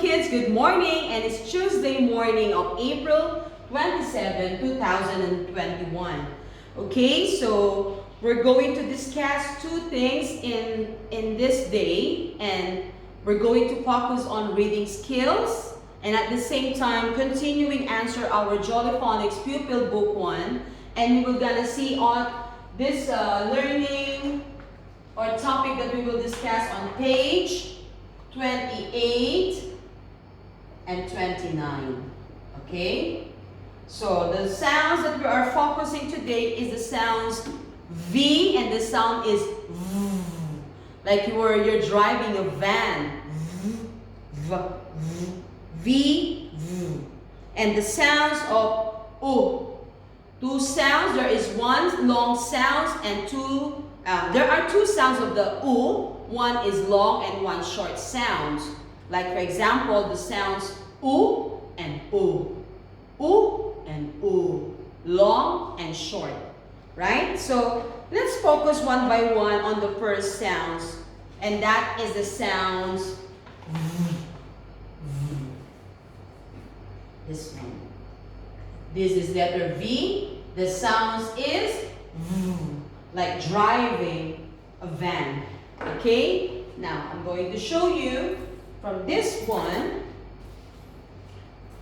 kids, good morning, and it's Tuesday morning of April 27, 2021. Okay, so we're going to discuss two things in this day, and we're going to focus on reading skills and at the same time continuing answer our Jolly Phonic Pupil Book 1, and we're gonna see on this learning or topic that we will discuss on page 28 and 29. Okay? So the sounds that we are focusing today is the sounds V, and the sound is V. Like you're driving a van. V, V, V. And the sounds of U. Two sounds, there is one long sound and two, there are two sounds of the U. One is long and one short sound. Like for example, the sounds U and U. U and U. Long and short. Right? So let's focus one by one on the first sounds. And that is the sounds this one. This is letter V. The sounds is like driving a van. Okay, now I'm going to show you from this one.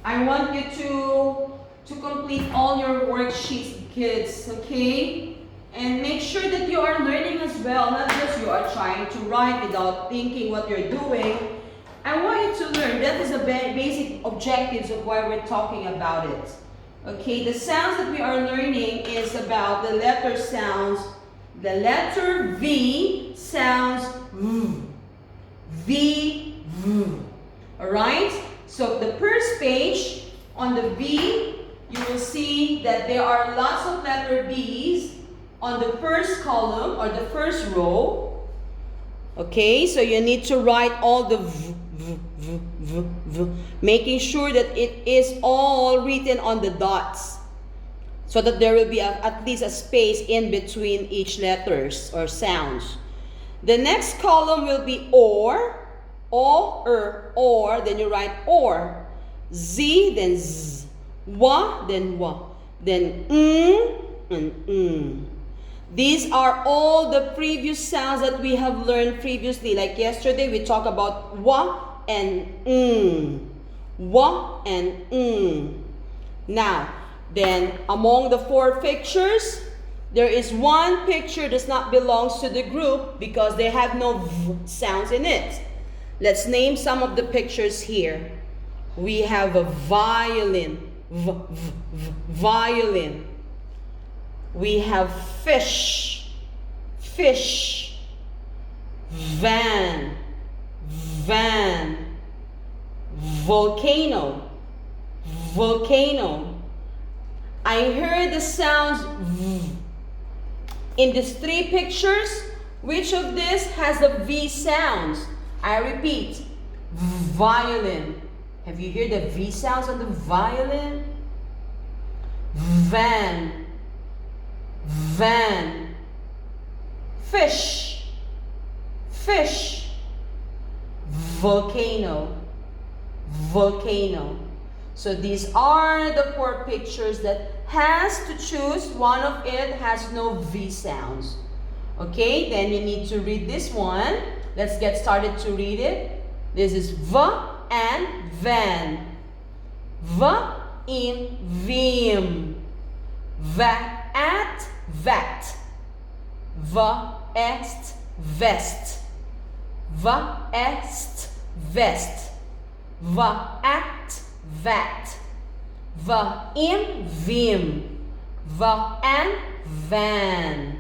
I want you to complete all your worksheets, kids, okay? And make sure that you are learning as well, not just you are trying to write without thinking what you're doing. I want you to learn. That is the basic objectives of why we're talking about it. Okay, the sounds that we are learning is about the letter sounds. The letter V sounds V. V, V. Alright? So the first page on the V, you will see that there are lots of letter B's on the first column or the first row. Okay, so you need to write all the V, V, V, V, V, making sure that it is all written on the dots, so that there will be at least a space in between each letters or sounds. The next column will be or, then you write or. Z, then Z. Wa, then wa. Then and These are all the previous sounds that we have learned previously. Like yesterday, we talked about wa and wa and Now, then among the four pictures, there is one picture that not belongs to the group because they have no V sounds in it. Let's name some of the pictures here. We have a violin, violin. We have fish, fish. Van, van. Volcano, volcano. I heard the sounds V. In these three pictures, which of this has the V sounds? I repeat, violin. Have you heard the V sounds on the violin? Van, van. Fish, fish. Volcano, volcano. So these are the four pictures that has to choose. One of it has no V sounds. Okay, then you need to read this one. Let's get started to read it. This is V and van. V in vim. Vat, vat. Vest, vest. Vest, vest. Vat, vat. V in vim. V and van.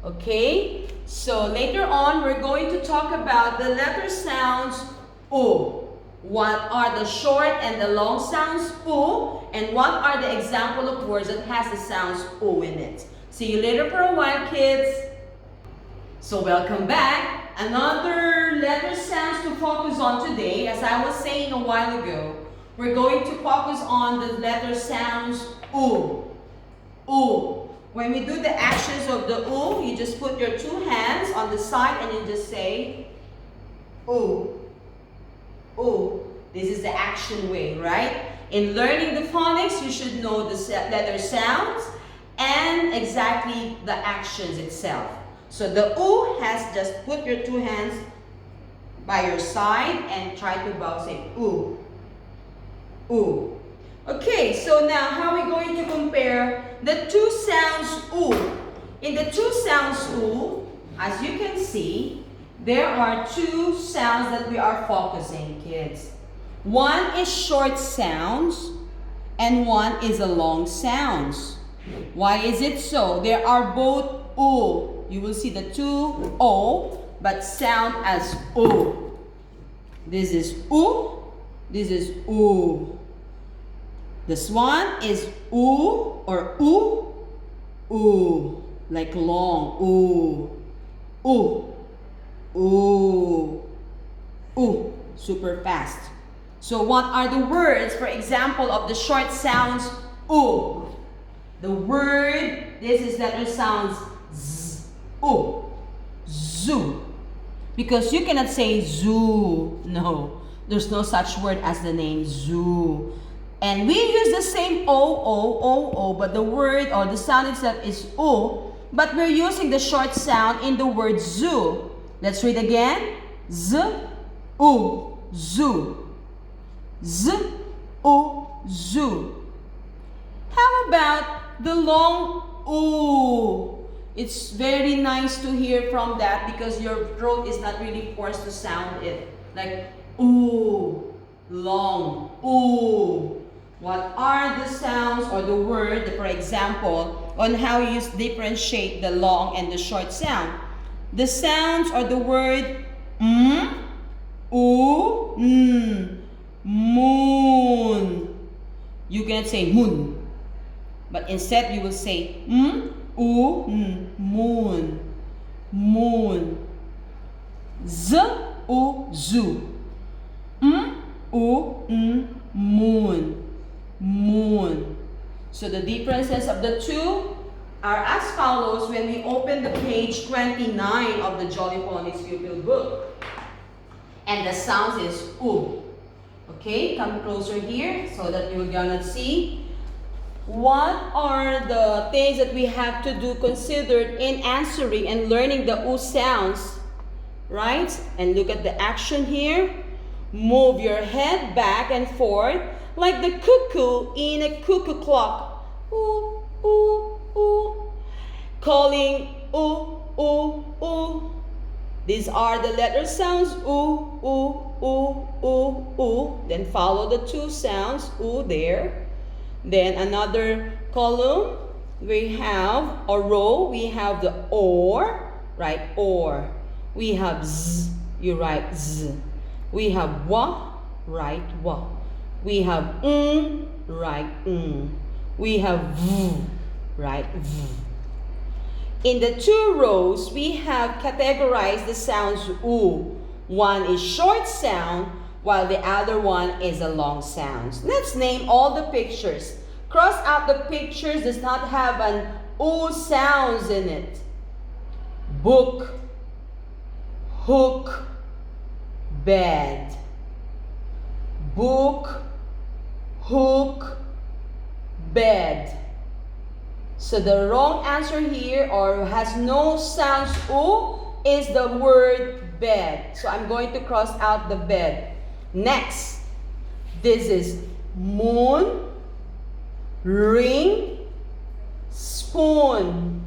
Okay? So later on, we're going to talk about the letter sounds U. What are the short and the long sounds U? And what are the example of words that has the sounds U in it? See you later for a while, kids. So welcome back. Another letter sounds to focus on today. As I was saying a while ago, we're going to focus on the letter sounds U. U. When we do the actions of the U, you just put your two hands on the side and you just say U. U. This is the action way, right? In learning the phonics, you should know the letter sounds and exactly the actions itself. So the oo has just put your two hands by your side and try to bow, say oo, oo. Okay, so now how are we going to compare the two sounds oo? In the two sounds oo, as you can see, there are two sounds that we are focusing, kids. One is short sounds and one is a long sounds. Why is it so? There are both oo. You will see the two o, but sound as oo. This is oo. This is oo. This one is oo or oo, oo, like long, oo, oo, oo, oo, super fast. So what are the words, for example, of the short sounds oo? The word, this is letter sounds z, oo, zoo. Because you cannot say zoo. No, there's no such word as the name zoo. And we use the same o, but the word or the sound itself is o. But we're using the short sound in the word zoo. Let's read again. Z, oo, zoo. Z, oo, zoo. How about the long oo? It's very nice to hear from that because your throat is not really forced to sound it. Like ooh, long, ooh. What are the sounds or the word, for example, on how you differentiate the long and the short sound? The sounds or the word oo, moon. You cannot say moon, but instead you will say oo, moon, moon. Z, oo, zoo. Oo, moon, moon. So the differences of the two are as follows when we open the page 29 of the Jolly Phonic Pupil book. And the sounds is oo. Okay, come closer here so that you're gonna see what are the things that we have to do considered in answering and learning the oo sounds, right? And look at the action here. Move your head back and forth like the cuckoo in a cuckoo clock. Ooh, ooh, ooh. Calling ooh, ooh, ooh. These are the letter sounds ooh, ooh, ooh, ooh, ooh. Then follow the two sounds ooh there. Then another column, we have a row, we have the or, right, or. We have z, you write z. We have wa, write wa. We have write We have v, write v. In the two rows, we have categorized the sounds oo. One is short sound, while the other one is a long sound. Let's name all the pictures. Cross out the pictures does not have an oo sounds in it. Book, hook, bed. Book, hook, bed. So the wrong answer here, or has no sounds oo, is the word bed. So I'm going to cross out the bed. Next, this is moon, ring, spoon.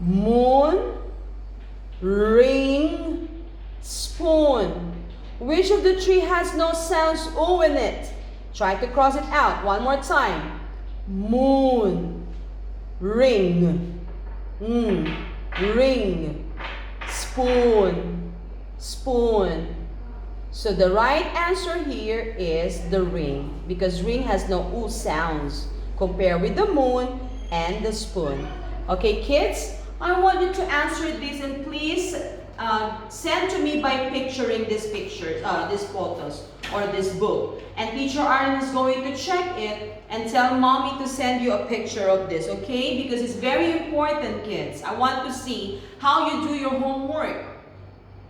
Moon, ring, spoon. Which of the three has no sounds oo in it? Try to cross it out one more time. Moon, ring, ring, spoon, spoon. So the right answer here is the ring, because ring has no oo sounds compared with the moon and the spoon. Okay, kids, I want you to answer this, and please send to me by picturing these pictures, these photos or this book. And Teacher Arlen is going to check it and tell Mommy to send you a picture of this, okay? Because it's very important, kids. I want to see how you do your homework,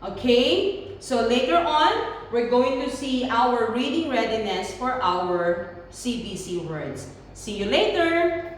okay? So later on, we're going to see our reading readiness for our CBC words. See you later!